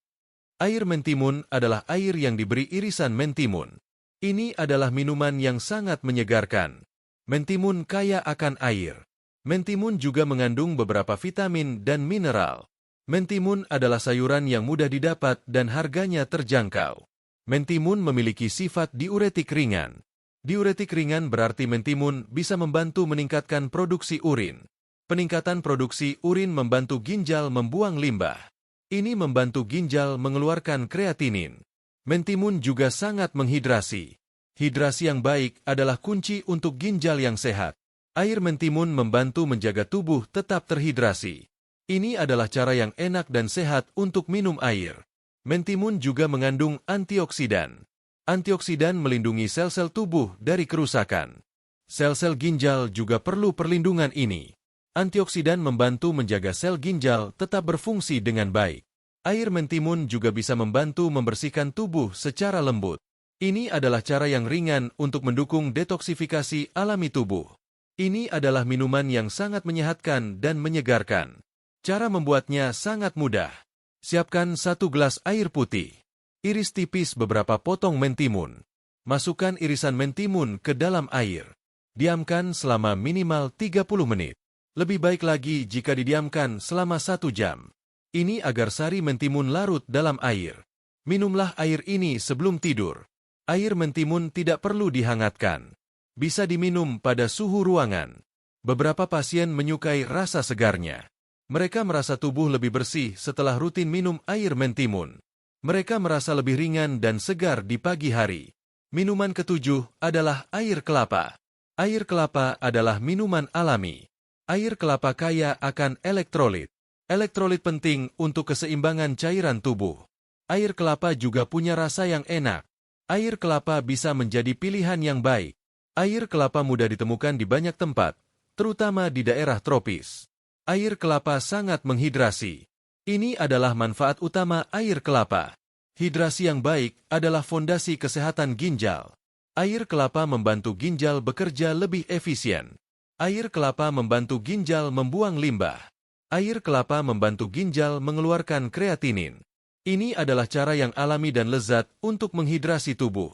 Air mentimun adalah air yang diberi irisan mentimun. Ini adalah minuman yang sangat menyegarkan. Mentimun kaya akan air. Mentimun juga mengandung beberapa vitamin dan mineral. Mentimun adalah sayuran yang mudah didapat dan harganya terjangkau. Mentimun memiliki sifat diuretik ringan. Diuretik ringan berarti mentimun bisa membantu meningkatkan produksi urin. Peningkatan produksi urin membantu ginjal membuang limbah. Ini membantu ginjal mengeluarkan kreatinin. Mentimun juga sangat menghidrasi. Hidrasi yang baik adalah kunci untuk ginjal yang sehat. Air mentimun membantu menjaga tubuh tetap terhidrasi. Ini adalah cara yang enak dan sehat untuk minum air. Mentimun juga mengandung antioksidan. Antioksidan melindungi sel-sel tubuh dari kerusakan. Sel-sel ginjal juga perlu perlindungan ini. Antioksidan membantu menjaga sel ginjal tetap berfungsi dengan baik. Air mentimun juga bisa membantu membersihkan tubuh secara lembut. Ini adalah cara yang ringan untuk mendukung detoksifikasi alami tubuh. Ini adalah minuman yang sangat menyehatkan dan menyegarkan. Cara membuatnya sangat mudah. Siapkan 1 gelas air putih. Iris tipis beberapa potong mentimun. Masukkan irisan mentimun ke dalam air. Diamkan selama minimal 30 menit. Lebih baik lagi jika didiamkan selama 1 jam. Ini agar sari mentimun larut dalam air. Minumlah air ini sebelum tidur. Air mentimun tidak perlu dihangatkan. Bisa diminum pada suhu ruangan. Beberapa pasien menyukai rasa segarnya. Mereka merasa tubuh lebih bersih setelah rutin minum air mentimun. Mereka merasa lebih ringan dan segar di pagi hari. Minuman ketujuh adalah air kelapa. Air kelapa adalah minuman alami. Air kelapa kaya akan elektrolit. Elektrolit penting untuk keseimbangan cairan tubuh. Air kelapa juga punya rasa yang enak. Air kelapa bisa menjadi pilihan yang baik. Air kelapa mudah ditemukan di banyak tempat, terutama di daerah tropis. Air kelapa sangat menghidrasi. Ini adalah manfaat utama air kelapa. Hidrasi yang baik adalah fondasi kesehatan ginjal. Air kelapa membantu ginjal bekerja lebih efisien. Air kelapa membantu ginjal membuang limbah. Air kelapa membantu ginjal mengeluarkan kreatinin. Ini adalah cara yang alami dan lezat untuk menghidrasi tubuh.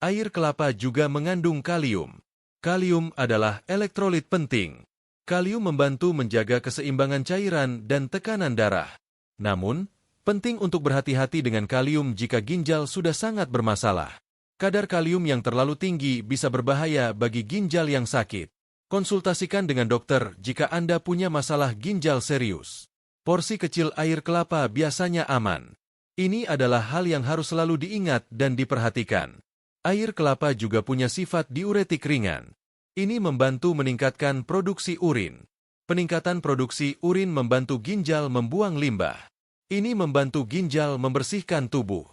Air kelapa juga mengandung kalium. Kalium adalah elektrolit penting. Kalium membantu menjaga keseimbangan cairan dan tekanan darah. Namun, penting untuk berhati-hati dengan kalium jika ginjal sudah sangat bermasalah. Kadar kalium yang terlalu tinggi bisa berbahaya bagi ginjal yang sakit. Konsultasikan dengan dokter jika Anda punya masalah ginjal serius. Porsi kecil air kelapa biasanya aman. Ini adalah hal yang harus selalu diingat dan diperhatikan. Air kelapa juga punya sifat diuretik ringan. Ini membantu meningkatkan produksi urin. Peningkatan produksi urin membantu ginjal membuang limbah. Ini membantu ginjal membersihkan tubuh.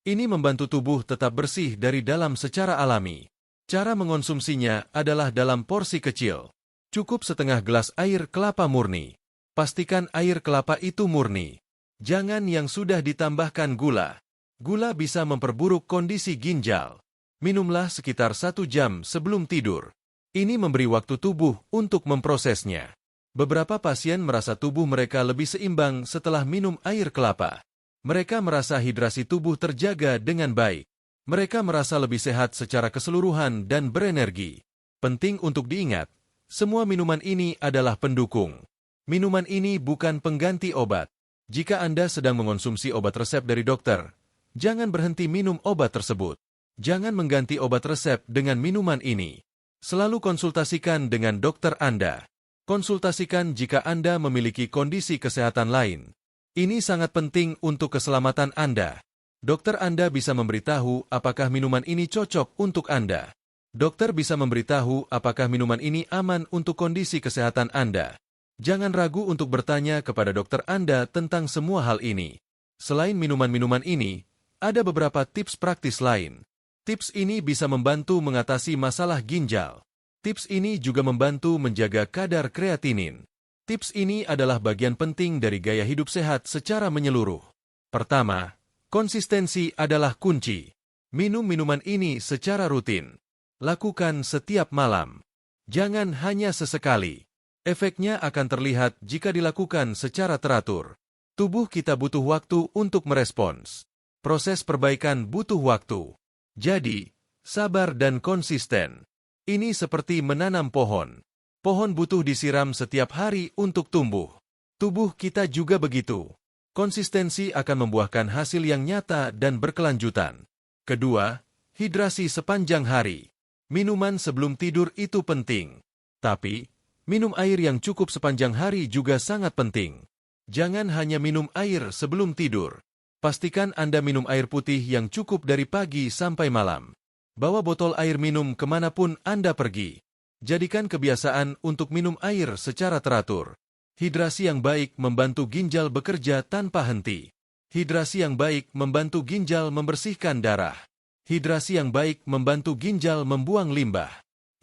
Ini membantu tubuh tetap bersih dari dalam secara alami. Cara mengonsumsinya adalah dalam porsi kecil. Cukup setengah gelas air kelapa murni. Pastikan air kelapa itu murni. Jangan yang sudah ditambahkan gula. Gula bisa memperburuk kondisi ginjal. Minumlah sekitar 1 jam sebelum tidur. Ini memberi waktu tubuh untuk memprosesnya. Beberapa pasien merasa tubuh mereka lebih seimbang setelah minum air kelapa. Mereka merasa hidrasi tubuh terjaga dengan baik. Mereka merasa lebih sehat secara keseluruhan dan berenergi. Penting untuk diingat, semua minuman ini adalah pendukung. Minuman ini bukan pengganti obat. Jika Anda sedang mengonsumsi obat resep dari dokter, jangan berhenti minum obat tersebut. Jangan mengganti obat resep dengan minuman ini. Selalu konsultasikan dengan dokter Anda. Konsultasikan jika Anda memiliki kondisi kesehatan lain. Ini sangat penting untuk keselamatan Anda. Dokter Anda bisa memberitahu apakah minuman ini cocok untuk Anda. Dokter bisa memberitahu apakah minuman ini aman untuk kondisi kesehatan Anda. Jangan ragu untuk bertanya kepada dokter Anda tentang semua hal ini. Selain minuman-minuman ini, ada beberapa tips praktis lain. Tips ini bisa membantu mengatasi masalah ginjal. Tips ini juga membantu menjaga kadar kreatinin. Tips ini adalah bagian penting dari gaya hidup sehat secara menyeluruh. Pertama, konsistensi adalah kunci. Minum minuman ini secara rutin. Lakukan setiap malam. Jangan hanya sesekali. Efeknya akan terlihat jika dilakukan secara teratur. Tubuh kita butuh waktu untuk merespons. Proses perbaikan butuh waktu. Jadi, sabar dan konsisten. Ini seperti menanam pohon. Pohon butuh disiram setiap hari untuk tumbuh. Tubuh kita juga begitu. Konsistensi akan membuahkan hasil yang nyata dan berkelanjutan. Kedua, hidrasi sepanjang hari. Minuman sebelum tidur itu penting. Tapi, minum air yang cukup sepanjang hari juga sangat penting. Jangan hanya minum air sebelum tidur. Pastikan Anda minum air putih yang cukup dari pagi sampai malam. Bawa botol air minum kemanapun Anda pergi. Jadikan kebiasaan untuk minum air secara teratur. Hidrasi yang baik membantu ginjal bekerja tanpa henti. Hidrasi yang baik membantu ginjal membersihkan darah. Hidrasi yang baik membantu ginjal membuang limbah.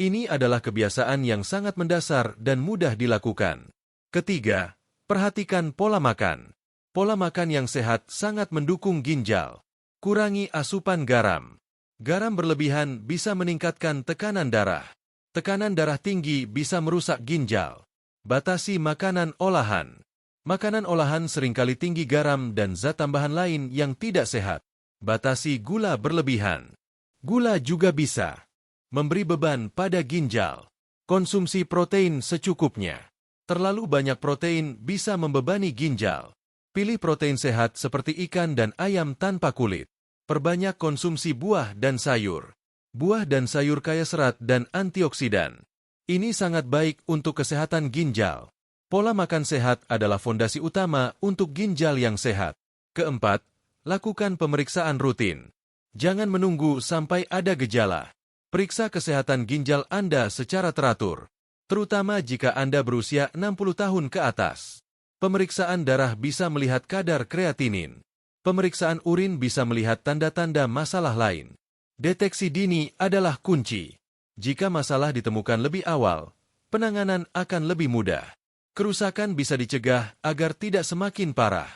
Ini adalah kebiasaan yang sangat mendasar dan mudah dilakukan. Ketiga, perhatikan pola makan. Pola makan yang sehat sangat mendukung ginjal. Kurangi asupan garam. Garam berlebihan bisa meningkatkan tekanan darah. Tekanan darah tinggi bisa merusak ginjal. Batasi makanan olahan. Makanan olahan seringkali tinggi garam dan zat tambahan lain yang tidak sehat. Batasi gula berlebihan. Gula juga bisa memberi beban pada ginjal. Konsumsi protein secukupnya. Terlalu banyak protein bisa membebani ginjal. Pilih protein sehat seperti ikan dan ayam tanpa kulit. Perbanyak konsumsi buah dan sayur. Buah dan sayur kaya serat dan antioksidan. Ini sangat baik untuk kesehatan ginjal. Pola makan sehat adalah fondasi utama untuk ginjal yang sehat. Keempat, lakukan pemeriksaan rutin. Jangan menunggu sampai ada gejala. Periksa kesehatan ginjal Anda secara teratur, terutama jika Anda berusia 60 tahun ke atas. Pemeriksaan darah bisa melihat kadar kreatinin. Pemeriksaan urin bisa melihat tanda-tanda masalah lain. Deteksi dini adalah kunci. Jika masalah ditemukan lebih awal, penanganan akan lebih mudah. Kerusakan bisa dicegah agar tidak semakin parah.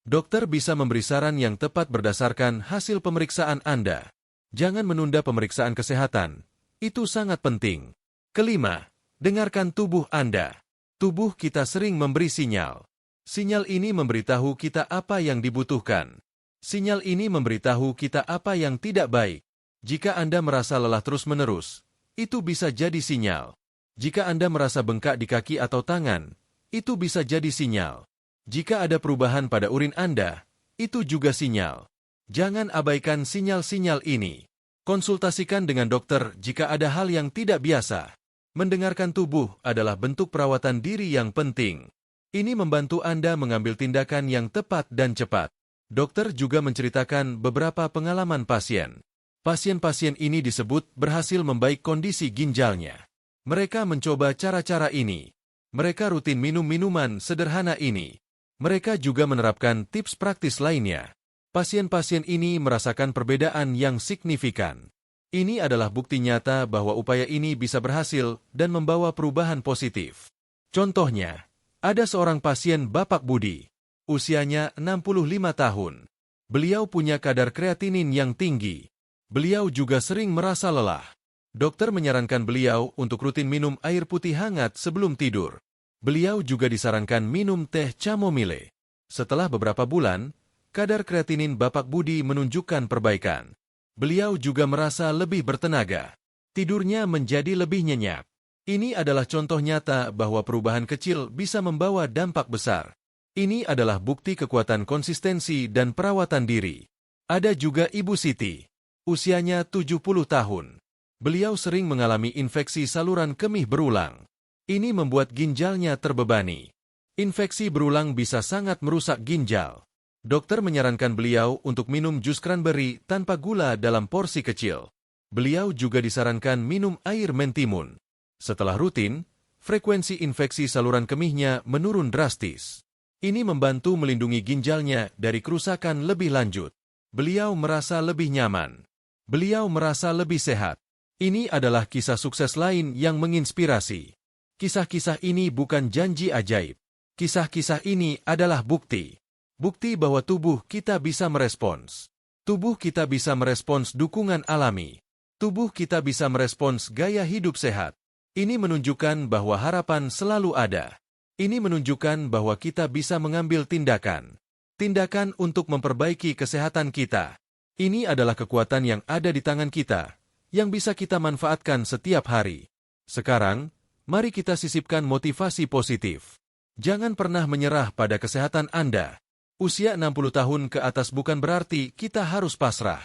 Dokter bisa memberi saran yang tepat berdasarkan hasil pemeriksaan Anda. Jangan menunda pemeriksaan kesehatan. Itu sangat penting. Kelima, dengarkan tubuh Anda. Tubuh kita sering memberi sinyal. Sinyal ini memberitahu kita apa yang dibutuhkan. Sinyal ini memberitahu kita apa yang tidak baik. Jika Anda merasa lelah terus-menerus, itu bisa jadi sinyal. Jika Anda merasa bengkak di kaki atau tangan, itu bisa jadi sinyal. Jika ada perubahan pada urin Anda, itu juga sinyal. Jangan abaikan sinyal-sinyal ini. Konsultasikan dengan dokter jika ada hal yang tidak biasa. Mendengarkan tubuh adalah bentuk perawatan diri yang penting. Ini membantu Anda mengambil tindakan yang tepat dan cepat. Dokter juga menceritakan beberapa pengalaman pasien. Pasien-pasien ini disebut berhasil membaik kondisi ginjalnya. Mereka mencoba cara-cara ini. Mereka rutin minum minuman sederhana ini. Mereka juga menerapkan tips praktis lainnya. Pasien-pasien ini merasakan perbedaan yang signifikan. Ini adalah bukti nyata bahwa upaya ini bisa berhasil dan membawa perubahan positif. Contohnya, ada seorang pasien Bapak Budi. Usianya 65 tahun. Beliau punya kadar kreatinin yang tinggi. Beliau juga sering merasa lelah. Dokter menyarankan beliau untuk rutin minum air putih hangat sebelum tidur. Beliau juga disarankan minum teh chamomile. Setelah beberapa bulan, kadar kreatinin Bapak Budi menunjukkan perbaikan. Beliau juga merasa lebih bertenaga. Tidurnya menjadi lebih nyenyak. Ini adalah contoh nyata bahwa perubahan kecil bisa membawa dampak besar. Ini adalah bukti kekuatan konsistensi dan perawatan diri. Ada juga Ibu Siti. Usianya 70 tahun. Beliau sering mengalami infeksi saluran kemih berulang. Ini membuat ginjalnya terbebani. Infeksi berulang bisa sangat merusak ginjal. Dokter menyarankan beliau untuk minum jus cranberry tanpa gula dalam porsi kecil. Beliau juga disarankan minum air mentimun. Setelah rutin, frekuensi infeksi saluran kemihnya menurun drastis. Ini membantu melindungi ginjalnya dari kerusakan lebih lanjut. Beliau merasa lebih nyaman. Beliau merasa lebih sehat. Ini adalah kisah sukses lain yang menginspirasi. Kisah-kisah ini bukan janji ajaib. Kisah-kisah ini adalah bukti. Bukti bahwa tubuh kita bisa merespons. Tubuh kita bisa merespons dukungan alami. Tubuh kita bisa merespons gaya hidup sehat. Ini menunjukkan bahwa harapan selalu ada. Ini menunjukkan bahwa kita bisa mengambil tindakan. Tindakan untuk memperbaiki kesehatan kita. Ini adalah kekuatan yang ada di tangan kita, yang bisa kita manfaatkan setiap hari. Sekarang, mari kita sisipkan motivasi positif. Jangan pernah menyerah pada kesehatan Anda. Usia 60 tahun ke atas bukan berarti kita harus pasrah.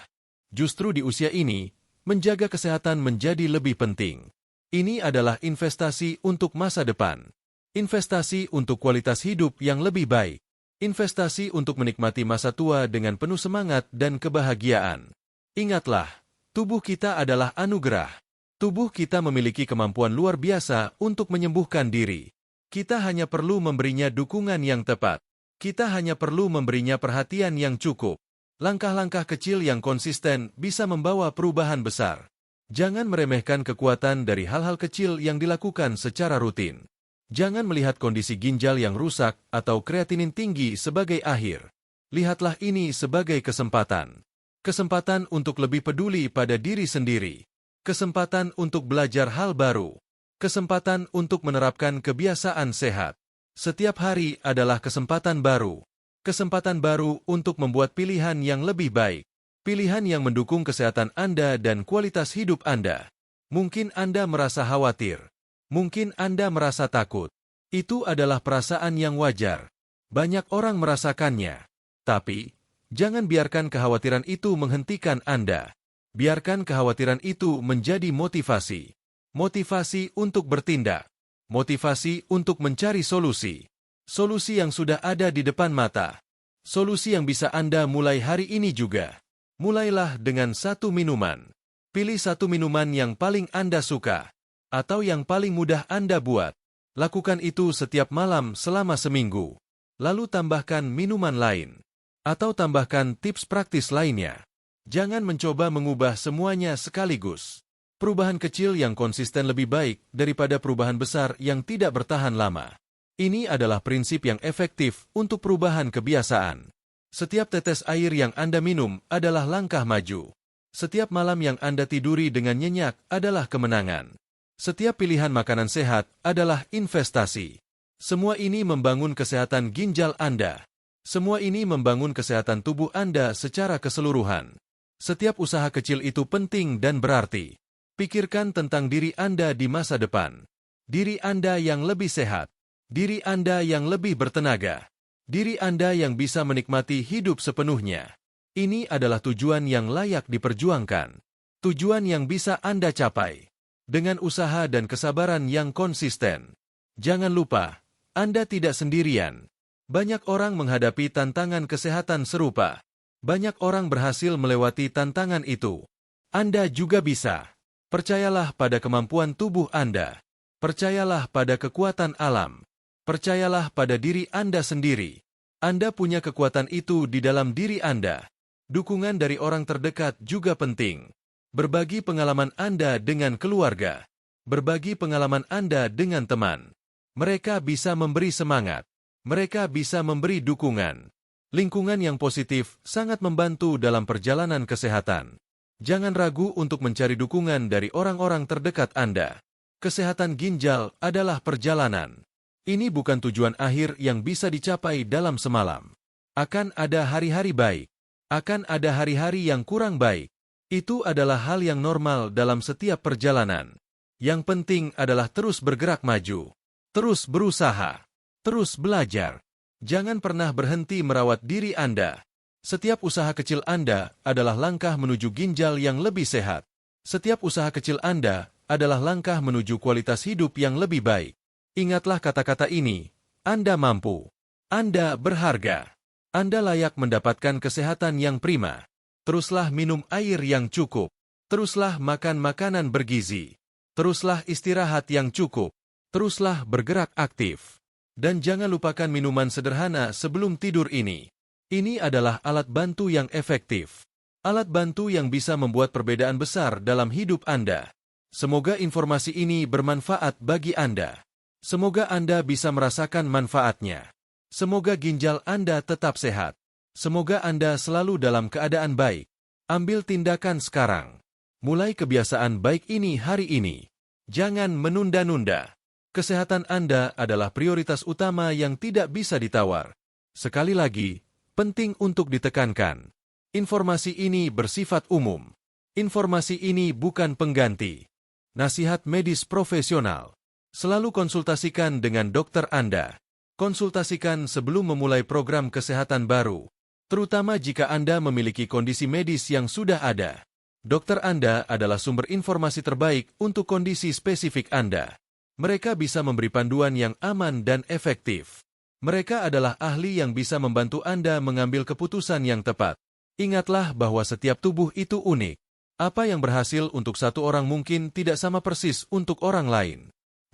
Justru di usia ini, menjaga kesehatan menjadi lebih penting. Ini adalah investasi untuk masa depan. Investasi untuk kualitas hidup yang lebih baik. Investasi untuk menikmati masa tua dengan penuh semangat dan kebahagiaan. Ingatlah, tubuh kita adalah anugerah. Tubuh kita memiliki kemampuan luar biasa untuk menyembuhkan diri. Kita hanya perlu memberinya dukungan yang tepat. Kita hanya perlu memberinya perhatian yang cukup. Langkah-langkah kecil yang konsisten bisa membawa perubahan besar. Jangan meremehkan kekuatan dari hal-hal kecil yang dilakukan secara rutin. Jangan melihat kondisi ginjal yang rusak atau kreatinin tinggi sebagai akhir. Lihatlah ini sebagai kesempatan. Kesempatan untuk lebih peduli pada diri sendiri. Kesempatan untuk belajar hal baru. Kesempatan untuk menerapkan kebiasaan sehat. Setiap hari adalah kesempatan baru. Kesempatan baru untuk membuat pilihan yang lebih baik. Pilihan yang mendukung kesehatan Anda dan kualitas hidup Anda. Mungkin Anda merasa khawatir. Mungkin Anda merasa takut. Itu adalah perasaan yang wajar. Banyak orang merasakannya. Tapi, jangan biarkan kekhawatiran itu menghentikan Anda. Biarkan kekhawatiran itu menjadi motivasi. Motivasi untuk bertindak. Motivasi untuk mencari solusi. Solusi yang sudah ada di depan mata. Solusi yang bisa Anda mulai hari ini juga. Mulailah dengan satu minuman. Pilih satu minuman yang paling Anda suka. Atau yang paling mudah Anda buat. Lakukan itu setiap malam selama seminggu. Lalu tambahkan minuman lain. Atau tambahkan tips praktis lainnya. Jangan mencoba mengubah semuanya sekaligus. Perubahan kecil yang konsisten lebih baik daripada perubahan besar yang tidak bertahan lama. Ini adalah prinsip yang efektif untuk perubahan kebiasaan. Setiap tetes air yang Anda minum adalah langkah maju. Setiap malam yang Anda tiduri dengan nyenyak adalah kemenangan. Setiap pilihan makanan sehat adalah investasi. Semua ini membangun kesehatan ginjal Anda. Semua ini membangun kesehatan tubuh Anda secara keseluruhan. Setiap usaha kecil itu penting dan berarti. Pikirkan tentang diri Anda di masa depan. Diri Anda yang lebih sehat. Diri Anda yang lebih bertenaga. Diri Anda yang bisa menikmati hidup sepenuhnya. Ini adalah tujuan yang layak diperjuangkan. Tujuan yang bisa Anda capai. Dengan usaha dan kesabaran yang konsisten. Jangan lupa, Anda tidak sendirian. Banyak orang menghadapi tantangan kesehatan serupa. Banyak orang berhasil melewati tantangan itu. Anda juga bisa. Percayalah pada kemampuan tubuh Anda. Percayalah pada kekuatan alam. Percayalah pada diri Anda sendiri. Anda punya kekuatan itu di dalam diri Anda. Dukungan dari orang terdekat juga penting. Berbagi pengalaman Anda dengan keluarga. Berbagi pengalaman Anda dengan teman. Mereka bisa memberi semangat. Mereka bisa memberi dukungan. Lingkungan yang positif sangat membantu dalam perjalanan kesehatan. Jangan ragu untuk mencari dukungan dari orang-orang terdekat Anda. Kesehatan ginjal adalah perjalanan. Ini bukan tujuan akhir yang bisa dicapai dalam semalam. Akan ada hari-hari baik. Akan ada hari-hari yang kurang baik. Itu adalah hal yang normal dalam setiap perjalanan. Yang penting adalah terus bergerak maju. Terus berusaha. Terus belajar. Jangan pernah berhenti merawat diri Anda. Setiap usaha kecil Anda adalah langkah menuju ginjal yang lebih sehat. Setiap usaha kecil Anda adalah langkah menuju kualitas hidup yang lebih baik. Ingatlah kata-kata ini, Anda mampu. Anda berharga. Anda layak mendapatkan kesehatan yang prima. Teruslah minum air yang cukup. Teruslah makan makanan bergizi. Teruslah istirahat yang cukup. Teruslah bergerak aktif. Dan jangan lupakan minuman sederhana sebelum tidur ini. Ini adalah alat bantu yang efektif. Alat bantu yang bisa membuat perbedaan besar dalam hidup Anda. Semoga informasi ini bermanfaat bagi Anda. Semoga Anda bisa merasakan manfaatnya. Semoga ginjal Anda tetap sehat. Semoga Anda selalu dalam keadaan baik. Ambil tindakan sekarang. Mulai kebiasaan baik ini hari ini. Jangan menunda-nunda. Kesehatan Anda adalah prioritas utama yang tidak bisa ditawar. Sekali lagi, penting untuk ditekankan. Informasi ini bersifat umum. Informasi ini bukan pengganti. Nasihat medis profesional. Selalu konsultasikan dengan dokter Anda. Konsultasikan sebelum memulai program kesehatan baru, terutama jika Anda memiliki kondisi medis yang sudah ada. Dokter Anda adalah sumber informasi terbaik untuk kondisi spesifik Anda. Mereka bisa memberi panduan yang aman dan efektif. Mereka adalah ahli yang bisa membantu Anda mengambil keputusan yang tepat. Ingatlah bahwa setiap tubuh itu unik. Apa yang berhasil untuk satu orang mungkin tidak sama persis untuk orang lain.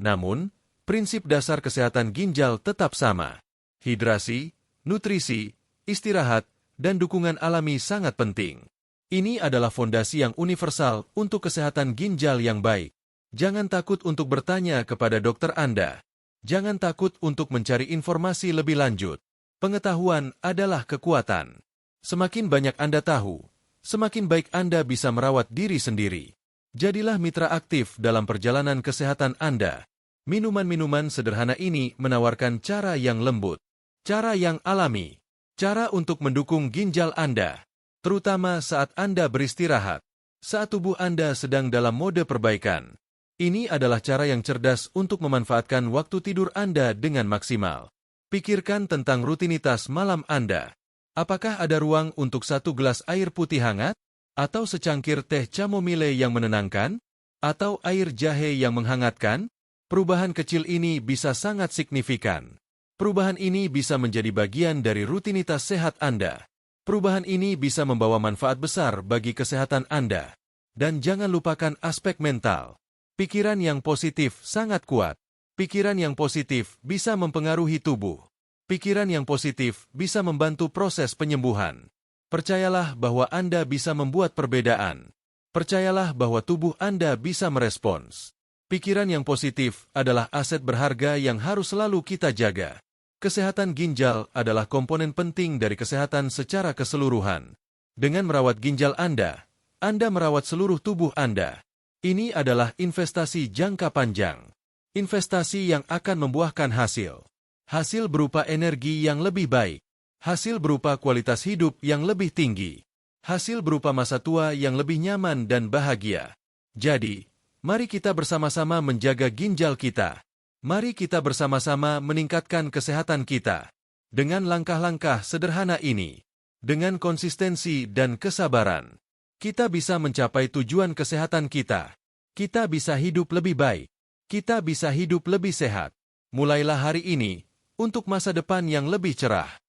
Namun, prinsip dasar kesehatan ginjal tetap sama. Hidrasi, nutrisi, istirahat, dan dukungan alami sangat penting. Ini adalah fondasi yang universal untuk kesehatan ginjal yang baik. Jangan takut untuk bertanya kepada dokter Anda. Jangan takut untuk mencari informasi lebih lanjut. Pengetahuan adalah kekuatan. Semakin banyak Anda tahu, semakin baik Anda bisa merawat diri sendiri. Jadilah mitra aktif dalam perjalanan kesehatan Anda. Minuman-minuman sederhana ini menawarkan cara yang lembut, cara yang alami, cara untuk mendukung ginjal Anda, terutama saat Anda beristirahat, saat tubuh Anda sedang dalam mode perbaikan. Ini adalah cara yang cerdas untuk memanfaatkan waktu tidur Anda dengan maksimal. Pikirkan tentang rutinitas malam Anda. Apakah ada ruang untuk satu gelas air putih hangat? Atau secangkir teh chamomile yang menenangkan? Atau air jahe yang menghangatkan? Perubahan kecil ini bisa sangat signifikan. Perubahan ini bisa menjadi bagian dari rutinitas sehat Anda. Perubahan ini bisa membawa manfaat besar bagi kesehatan Anda. Dan jangan lupakan aspek mental. Pikiran yang positif sangat kuat. Pikiran yang positif bisa mempengaruhi tubuh. Pikiran yang positif bisa membantu proses penyembuhan. Percayalah bahwa Anda bisa membuat perbedaan. Percayalah bahwa tubuh Anda bisa merespons. Pikiran yang positif adalah aset berharga yang harus selalu kita jaga. Kesehatan ginjal adalah komponen penting dari kesehatan secara keseluruhan. Dengan merawat ginjal Anda merawat seluruh tubuh Anda. Ini adalah investasi jangka panjang. Investasi yang akan membuahkan hasil. Hasil berupa energi yang lebih baik. Hasil berupa kualitas hidup yang lebih tinggi. Hasil berupa masa tua yang lebih nyaman dan bahagia. Jadi, mari kita bersama-sama menjaga ginjal kita. Mari kita bersama-sama meningkatkan kesehatan kita. Dengan langkah-langkah sederhana ini, dengan konsistensi dan kesabaran, kita bisa mencapai tujuan kesehatan kita. Kita bisa hidup lebih baik. Kita bisa hidup lebih sehat. Mulailah hari ini, untuk masa depan yang lebih cerah.